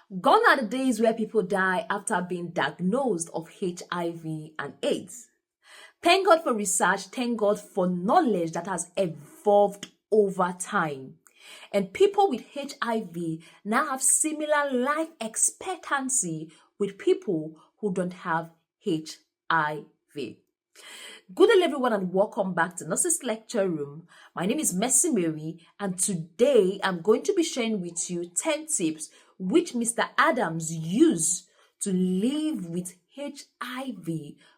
Gone are the days where people die after being diagnosed of HIV and AIDS. Thank God for research, thank God for knowledge that has evolved over time. And people with HIV now have similar life expectancy with people who don't have HIV. Good day everyone and welcome back to Nurses Lecture Room. My name is Mercy Mary and today I'm going to be sharing with you 10 tips which Mr. Adams used to live with HIV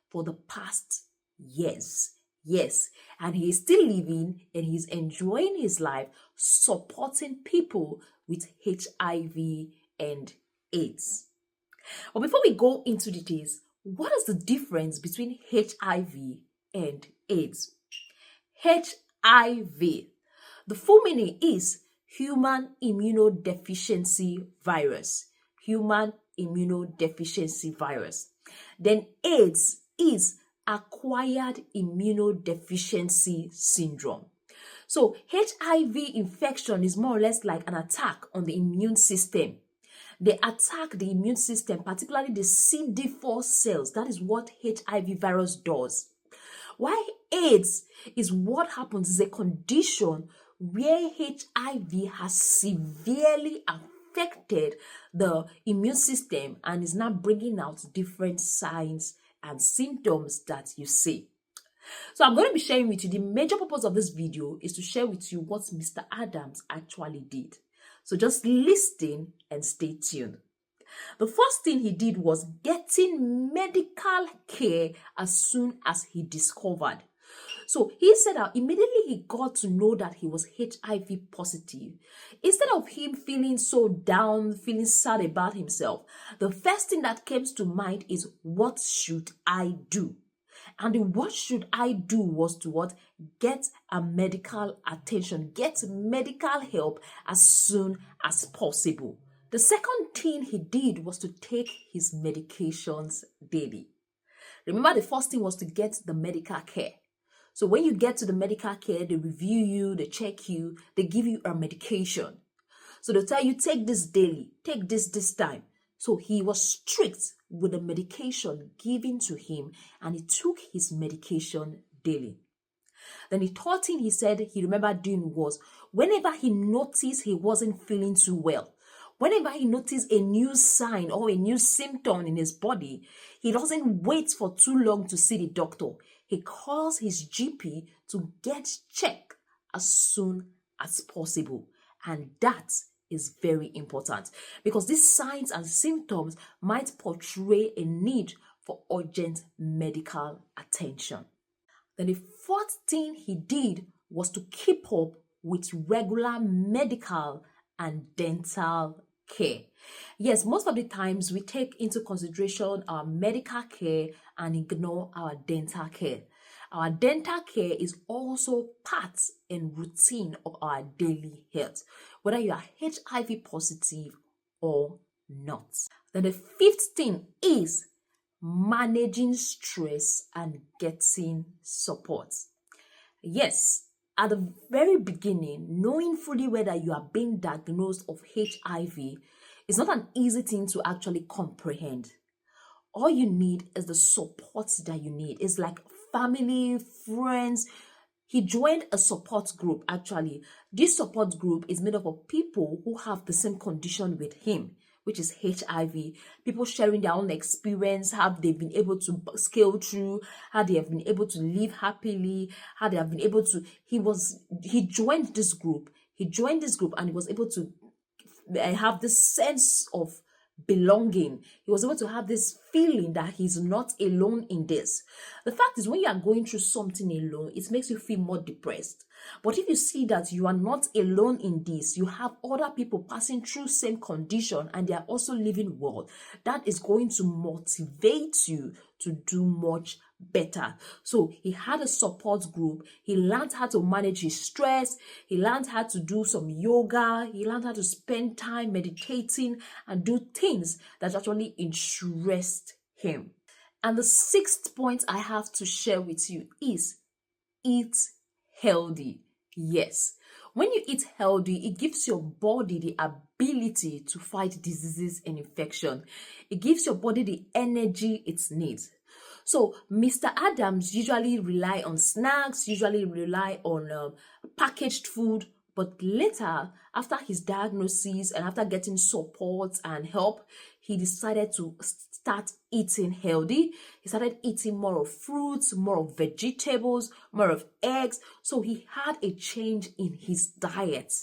for the past years. Yes, and he is still living and he's enjoying his life supporting people with HIV and AIDS. But before we go into details, what is the difference between HIV and AIDS? HIV, the full meaning is human immunodeficiency virus. Human immunodeficiency virus. Then AIDS is acquired immunodeficiency syndrome. So HIV infection is more or less like an attack on the immune system. They attack the immune system, particularly the CD4 cells. That is what HIV virus does. While AIDS is what happens is a condition where HIV has severely affected the immune system and is now bringing out different signs and symptoms that you see. So I'm going to be sharing with you, the major purpose of this video is to share with you what Mr. Adams actually did. So just listen and stay tuned. The first thing he did was getting medical care as soon as he discovered. So he said that immediately he got to know that he was HIV positive, instead of him feeling so down, feeling sad about himself, the first thing that came to mind is, what should I do? And the what should I do was to what? Get a medical attention, get medical help as soon as possible. The second thing he did was to take his medications daily. Remember, the first thing was to get the medical care. So when you get to the medical care, they review you, they check you, they give you a medication. So they tell you, take this daily, take this time. So he was strict with the medication given to him and he took his medication daily. Then the third thing he said he remembered doing was, whenever he noticed he wasn't feeling too well, whenever he noticed a new sign or a new symptom in his body, he doesn't wait for too long to see the doctor. He calls his GP to get checked as soon as possible. And that is very important because these signs and symptoms might portray a need for urgent medical attention. Then the fourth thing he did was to keep up with regular medical and dental care. Yes, most of the times we take into consideration our medical care and ignore our dental care. Our dental care is also part and routine of our daily health, whether you are HIV positive or not. Then the fifth thing is managing stress and getting support. Yes, at the very beginning, knowing fully whether you are being diagnosed of HIV is not an easy thing to actually comprehend. All you need is the support that you need. It's like family, friends. He joined a support group actually. This support group is made up of people who have the same condition with him, which is HIV. People sharing their own experience, how they've been able to scale through, how they have been able to live happily, how they have been able to, he joined this group. He joined this group and he was able to have this sense of belonging. He was able to have this feeling that he's not alone in this. The fact is, when you are going through something alone, it makes you feel more depressed. But if you see that you are not alone in this, you have other people passing through same condition and they are also living well, that is going to motivate you to do much better. So he had a support group. He learned how to manage his stress. He learned how to do some yoga. He learned how to spend time meditating and do things that actually interest him. And the sixth point I have to share with you is eat healthy. Yes. When you eat healthy, it gives your body the ability to fight diseases and infection. It gives your body the energy it needs. So Mr. Adams usually rely on snacks, usually rely on packaged food, but later, after his diagnosis and after getting support and help, he decided to start eating healthy. He started eating more of fruits, more of vegetables, more of eggs. So he had a change in his diet.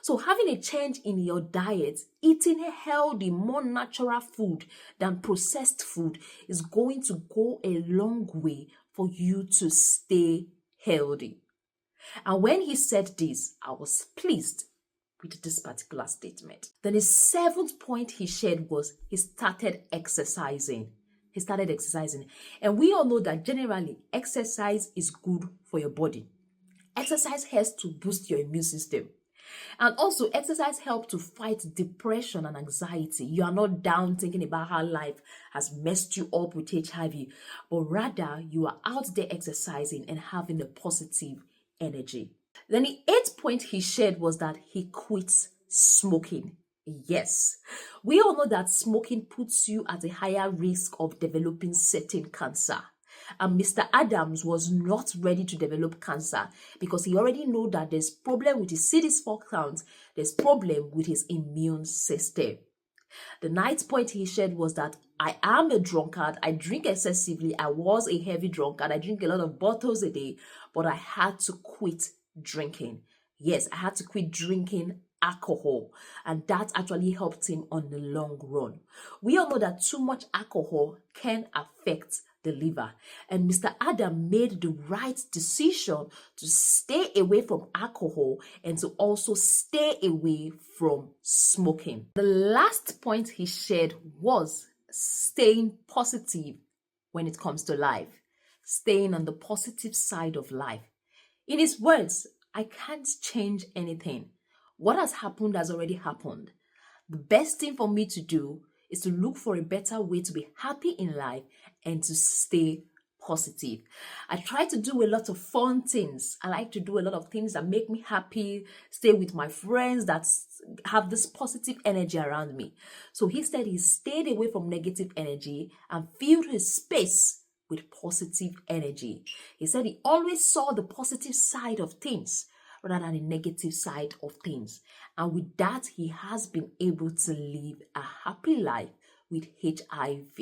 So having a change in your diet, eating a healthy, more natural food than processed food is going to go a long way for you to stay healthy. And when he said this, I was pleased with this particular statement. Then the seventh point he shared was he started exercising. He started exercising. And we all know that generally exercise is good for your body. Exercise helps to boost your immune system. And also, exercise helps to fight depression and anxiety. You are not down thinking about how life has messed you up with HIV, but rather you are out there exercising and having a positive energy. Then the eighth point he shared was that he quits smoking. Yes, we all know that smoking puts you at a higher risk of developing certain cancer. And Mr. Adams was not ready to develop cancer because he already knew that there's problem with his CD4 count, there's problem with his immune system. The ninth point he shared was that I am a drunkard. I drink excessively. I was a heavy drunkard. I drink a lot of bottles a day, but I had to quit drinking. Yes, I had to quit drinking alcohol, and that actually helped him on the long run. We all know that too much alcohol can affect the liver, and Mr. Adam made the right decision to stay away from alcohol and to also stay away from smoking. The last point he shared was staying positive when it comes to life, staying on the positive side of life. In his words, I can't change anything. What has happened has already happened. The best thing for me to do is to look for a better way to be happy in life and to stay positive. I try to do a lot of fun things. I like to do a lot of things that make me happy, stay with my friends that have this positive energy around me. So he said he stayed away from negative energy and filled his space with positive energy. He said he always saw the positive side of things rather than the negative side of things. And with that, he has been able to live a happy life with HIV.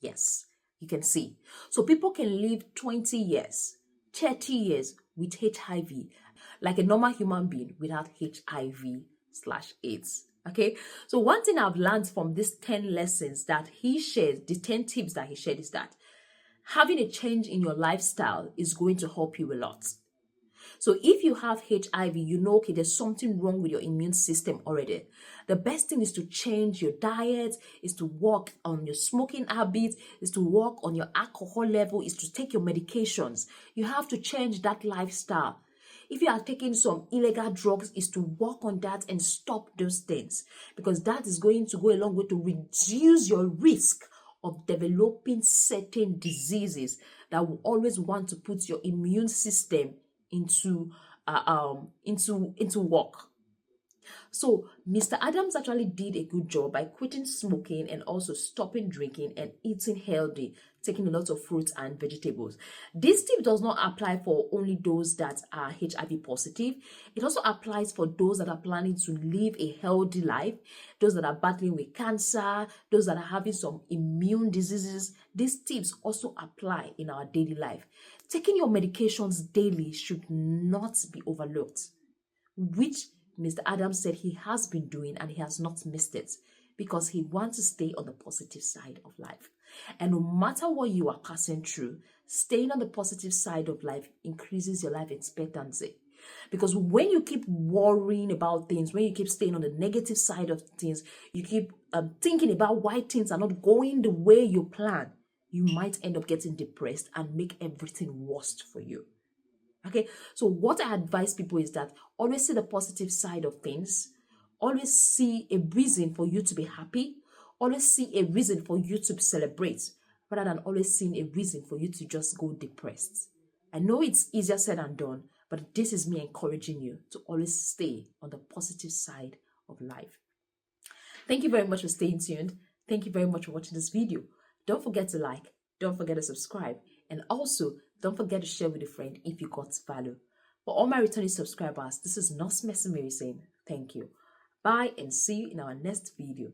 Yes, you can see. So people can live 20 years, 30 years with HIV like a normal human being without HIV/AIDS. Okay, so one thing I've learned from these 10 lessons that he shared, the 10 tips that he shared, is that having a change in your lifestyle is going to help you a lot. So if you have HIV, you know, okay, there's something wrong with your immune system already. The best thing is to change your diet, is to work on your smoking habits, is to work on your alcohol level, is to take your medications. You have to change that lifestyle. If you are taking some illegal drugs, is to work on that and stop those things, because that is going to go a long way to reduce your risk of developing certain diseases that will always want to put your immune system into work. So Mr. Adams actually did a good job by quitting smoking and also stopping drinking and eating healthy, taking a lot of fruits and vegetables. This tip does not apply for only those that are HIV positive. It also applies for those that are planning to live a healthy life, those that are battling with cancer, those that are having some immune diseases. These tips also apply in our daily life. Taking your medications daily should not be overlooked, which Mr. Adams said he has been doing and he has not missed it because he wants to stay on the positive side of life. And no matter what you are passing through, staying on the positive side of life increases your life expectancy. Because when you keep worrying about things, when you keep staying on the negative side of things, you keep thinking about why things are not going the way you plan, you might end up getting depressed and make everything worse for you. Okay, so what I advise people is that always see the positive side of things, always see a reason for you to be happy, always see a reason for you to celebrate, rather than always seeing a reason for you to just go depressed. I know it's easier said than done, but this is me encouraging you to always stay on the positive side of life. Thank you very much for staying tuned. Thank you very much for watching this video. Don't forget to like, don't forget to subscribe, and also don't forget to share with a friend if you got value. For all my returning subscribers, this is Nurse Messi Mary saying thank you. Bye and see you in our next video.